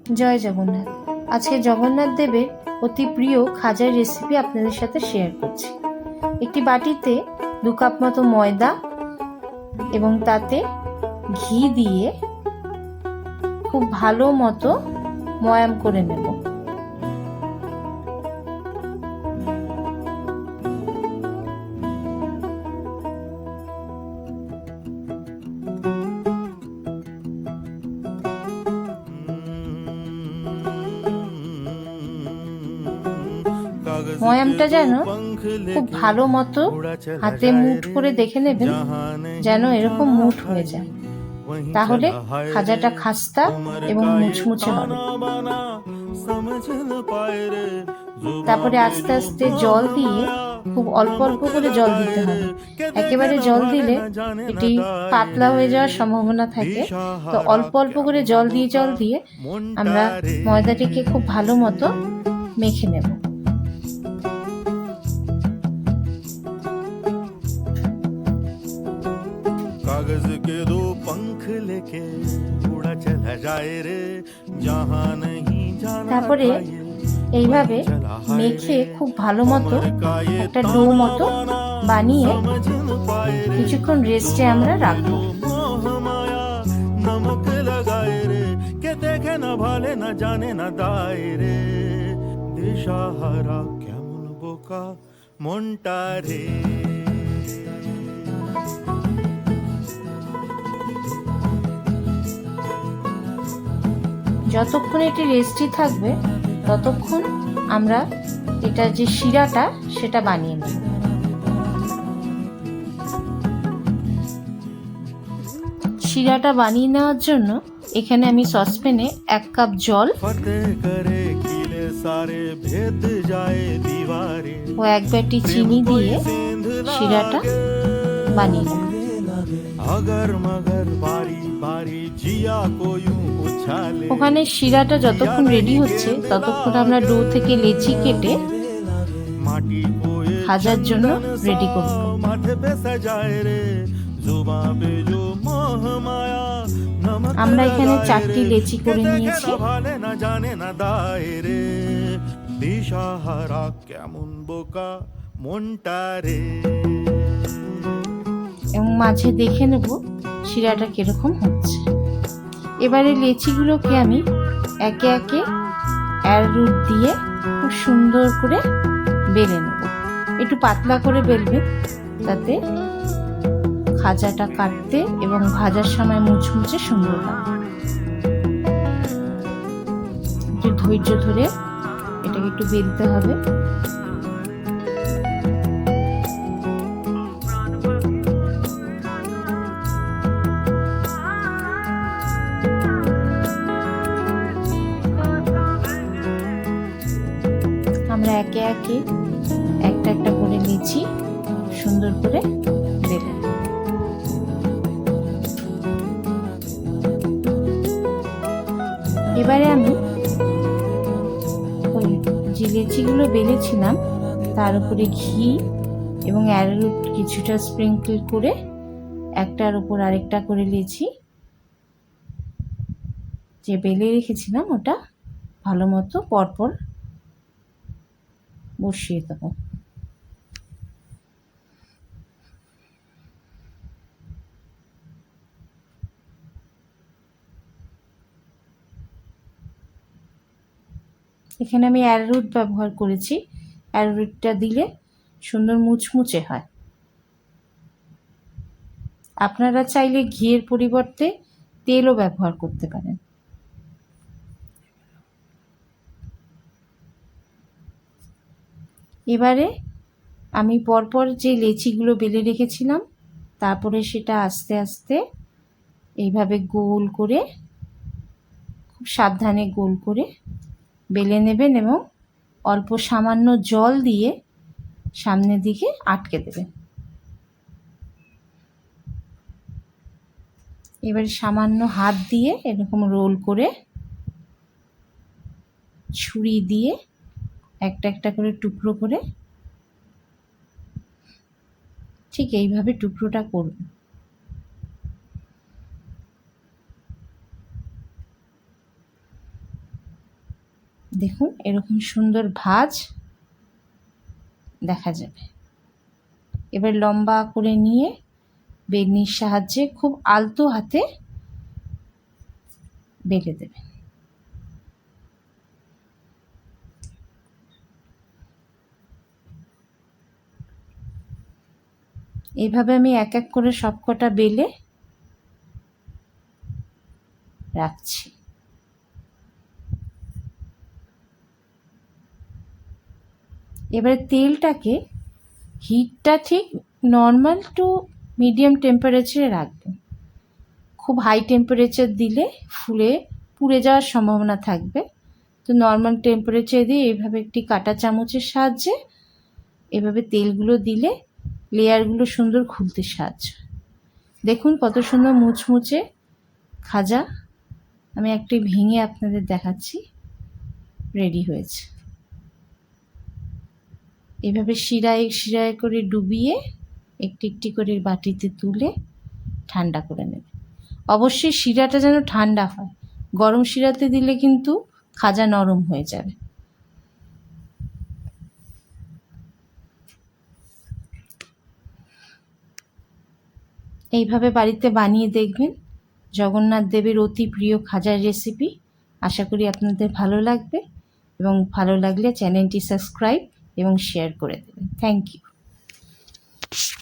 জয় জগন্নাথ। আজকে জগন্নাথ দেবের অতি প্রিয় খাজার রেসিপি আপনাদের সাথে শেয়ার করছি। একটি বাটিতে 2 কাপ মতো ময়দা এবং তাতে ঘি দিয়ে খুব ভালো মতো ময়াম করে নেব। ময়ামটা যেন খুব ভালো মতো হাতে মুঠ করে দেখে নেবেন, যেন এরকম মুঠ হয়ে যায়, তাহলে খাজাটা খাস্তা এবং মুচমুচে হবে। তারপরে আস্তে আস্তে জল দিয়ে খুব অল্প অল্প করে জল দিতে হবে। একেবারে জল দিলে এটি পাতলা হয়ে যাওয়ার সম্ভাবনা থাকে, তো অল্প অল্প করে জল দিয়ে আমরা ময়দাটিকে খুব ভালো মতো মেখে নেব। कागज के 2 पंख लेके उड़ा चला जाए रे जहां नहीं जाना। তারপরে এইভাবে মেখে খুব ভালো মতো একটা ডো মতো বানিয়ে কিছুক্ষণ রেস্টে আমরা রাখবো। नमक लगाए रे के देखे ना भाले ना जाने ना दाए रे दिशाहारा केमन बोका মনটা রে। যতক্ষণ এটি রেস্টি থাকবে ততক্ষণ আমরা এটা যে শিরাটা সেটা বানিয়ে নেব। শিরাটা বানিয়ে নেওয়ার জন্য এখানে আমি সসপ্যানে 1 কাপ জল ও 1 বাটি চিনি দিয়ে শিরাটা বানিয়ে নেব। ওখানে শিরাটা যতক্ষণ রেডি হচ্ছে ততক্ষণ আমরা ডো থেকে লেচি কেটে খাজার জন্য রেডি করব। আমরা এখানে 4টি লেচি করে নিয়েছি। এবং মাঝে দেখে নেব শিরাটা কিরকম হচ্ছে। এবারে লেচিগুলোকে আমি একে একে অ্যারোরুট দিয়ে খুব সুন্দর করে বেলে নেব। একটু পাতলা করে বেলবে, তাতে খাজাটা কাটতে এবং ভাজার সময় মুচমুচে সুন্দর হয়। একটু ধৈর্য ধরে এটাকে একটু বেলতে হবে। আমরা একে একে একটা একটা করে নিচ্ছি, সুন্দর করে বেলে। এবারে আমি ওই যে লেচিগুলো বেলেছিলাম তার উপরে ঘি এবং অ্যারোরুট কিছুটা স্প্রিঙ্কল করে একটার উপর আরেকটা করে লেচি যে বেলে রেখেছিলাম ওটা ভালো মতো পরপর বসিয়ে দেবো। এখানে আমি অ্যারোরুট ব্যবহার করেছি। অ্যারোরুটটা দিলে সুন্দর মুচমুচে হয়। আপনারা চাইলে ঘিয়ের পরিবর্তে তেলও ব্যবহার করতে পারেন। এবারে আমি পরপর যে লেচিগুলো বেলে রেখেছিলাম তারপরে সেটা আস্তে আস্তে এইভাবে গোল করে খুব সাবধানে গোল করে বেলে নেবেন এবং অল্প সামান্য জল দিয়ে সামনের দিকে আটকে দেবেন। এবারে সামান্য হাত দিয়ে এরকম রোল করে ছুরি দিয়ে একটা একটা করে টুকরো করে ঠিক এইভাবে টুকরোটা করব। দেখুন এরকম সুন্দর ভাঁজ দেখা যাবে। এবার লম্বা করে নিয়ে বেলনির সাহায্যে খুব আলতো হাতে বেলে দেবেন। এইভাবে আমি এক এক করে সবকটা বেলে রাখছি। এবারে তেলটাকে হিটটা ঠিক নর্মাল টু মিডিয়াম টেম্পারেচারে রাখবেন। খুব হাই টেম্পারেচার দিলে ফুলে পুড়ে যাওয়ার সম্ভাবনা থাকবে। তো নর্মাল টেম্পারেচারে দিয়ে এইভাবে একটি কাঁটা চামচের সাহায্যে এভাবে তেলগুলো দিলে লেয়ারগুলো সুন্দর খুলতে সাহায্য। দেখুন কত সুন্দর মুচমুচে খাজা আমি একটি ভেঙে আপনাদের দেখাচ্ছি, রেডি হয়েছে। এভাবে শিরায় শিরায় করে ডুবিয়ে একটি একটি করে বাটিতে তুলে ঠান্ডা করে নেবে। অবশ্যই শিরাটা যেন ঠান্ডা হয়, গরম শিরাতে দিলে কিন্তু খাজা নরম হয়ে যাবে। এইভাবে বাড়িতে বানিয়ে দেখবেন, জগন্নাথ দেবের অতি প্রিয় খাজার রেসিপি। আশা করি আপনাদের ভালো লাগবে এবং ভালো লাগলে চ্যানেলটি সাবস্ক্রাইব এবং শেয়ার করে দেবেন। Thank you.